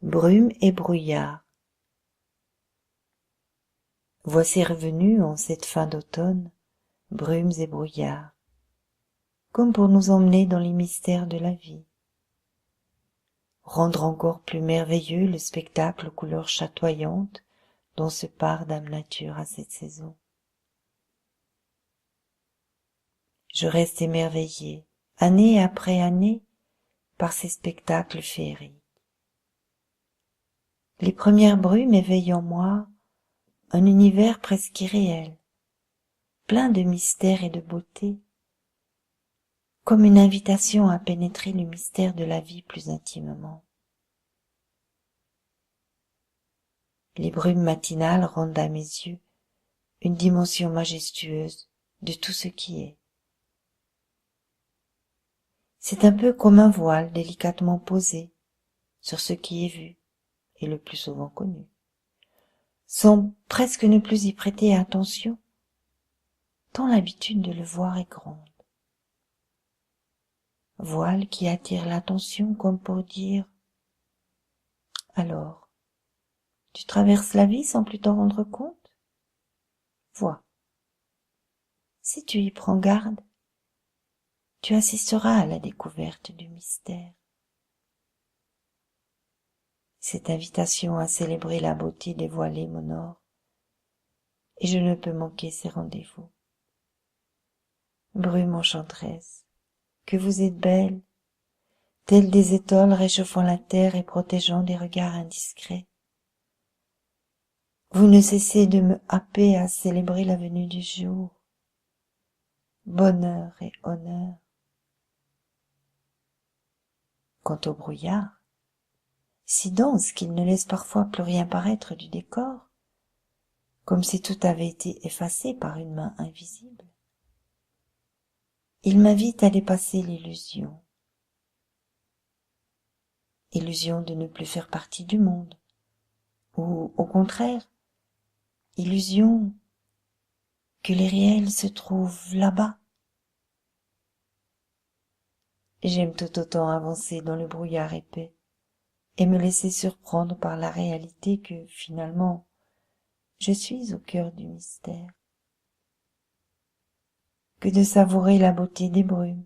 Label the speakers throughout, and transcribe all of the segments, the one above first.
Speaker 1: Brume et brouillard. Voici revenus en cette fin d'automne, brumes et brouillards, comme pour nous emmener dans les mystères de la vie, rendre encore plus merveilleux le spectacle aux couleurs chatoyantes dont se part Dame Nature à cette saison. Je reste émerveillé, année après année, par ces spectacles féeriques. Les premières brumes éveillent en moi un univers presque irréel, plein de mystère et de beauté, comme une invitation à pénétrer le mystère de la vie plus intimement. Les brumes matinales rendent à mes yeux une dimension majestueuse de tout ce qui est. C'est un peu comme un voile délicatement posé sur ce qui est vu et le plus souvent connu, sans presque ne plus y prêter attention, tant l'habitude de le voir est grande. Voile qui attire l'attention comme pour dire « Alors, tu traverses la vie sans plus t'en rendre compte ? Vois, si tu y prends garde, tu assisteras à la découverte du mystère. » Cette invitation à célébrer la beauté dévoilée m'honore, et je ne peux manquer ces rendez-vous. Brume enchanteresse, que vous êtes belle, telles des étoiles réchauffant la terre et protégeant des regards indiscrets. Vous ne cessez de me happer à célébrer la venue du jour. Bonheur et honneur. Quant au brouillard, si dense qu'il ne laisse parfois plus rien paraître du décor, comme si tout avait été effacé par une main invisible, il m'invite à dépasser l'illusion. Illusion de ne plus faire partie du monde, ou au contraire, illusion que les réels se trouvent là-bas. J'aime tout autant avancer dans le brouillard épais et me laisser surprendre par la réalité que, finalement, je suis au cœur du mystère, que de savourer la beauté des brumes,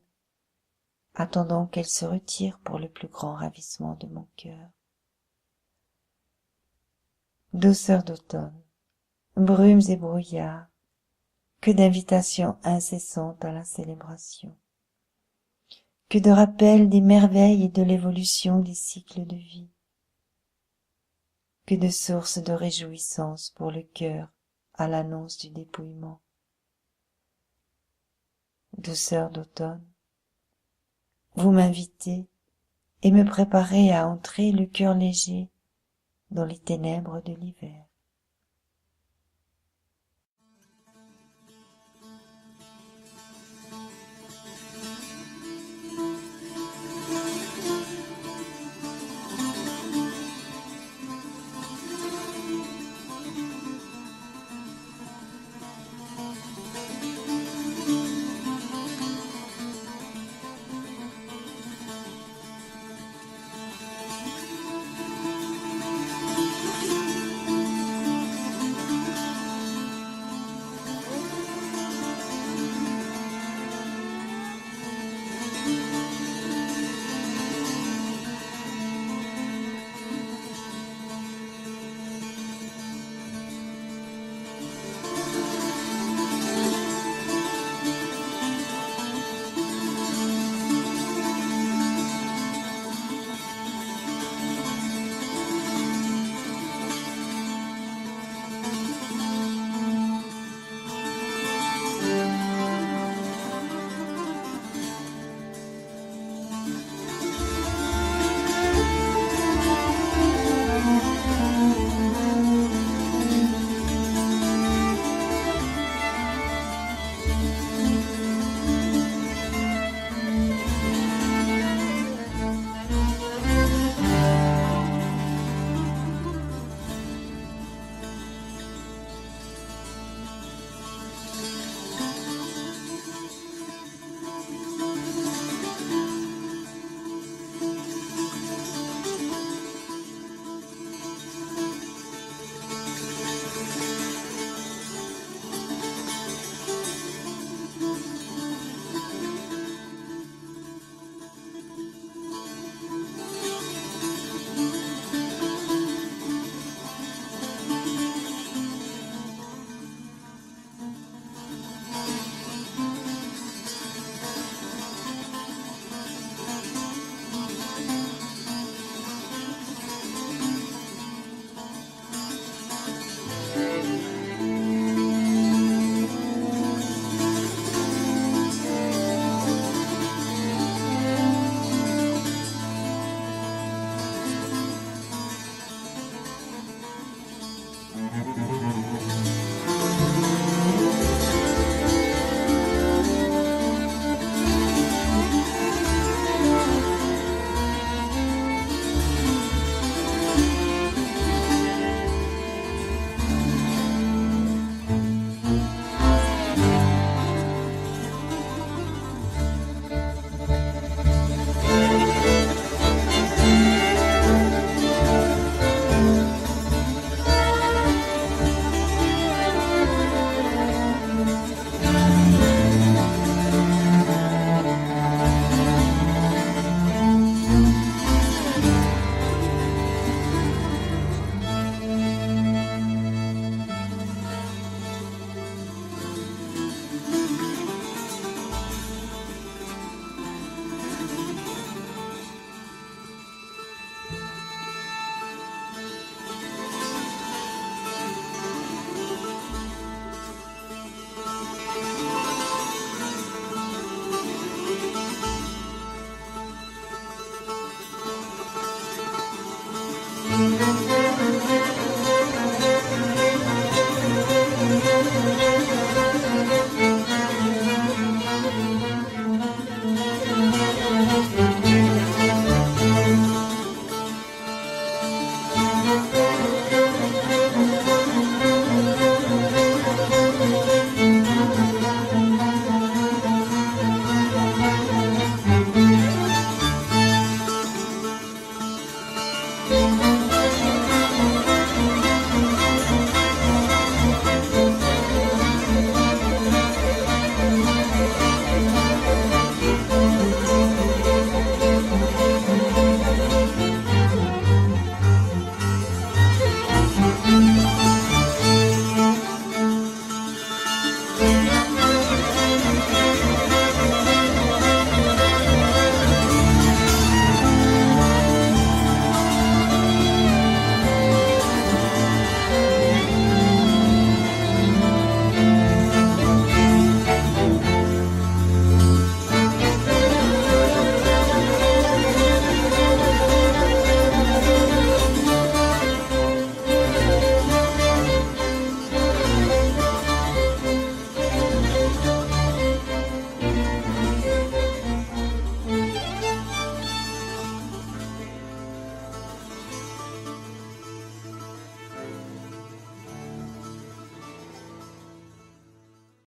Speaker 1: attendant qu'elles se retirent pour le plus grand ravissement de mon cœur. Douceur d'automne, brumes et brouillards, que d'invitations incessantes à la célébration, que de rappels des merveilles et de l'évolution des cycles de vie, que de sources de réjouissance pour le cœur à l'annonce du dépouillement. Douceur d'automne, vous m'invitez et me préparez à entrer le cœur léger dans les ténèbres de l'hiver.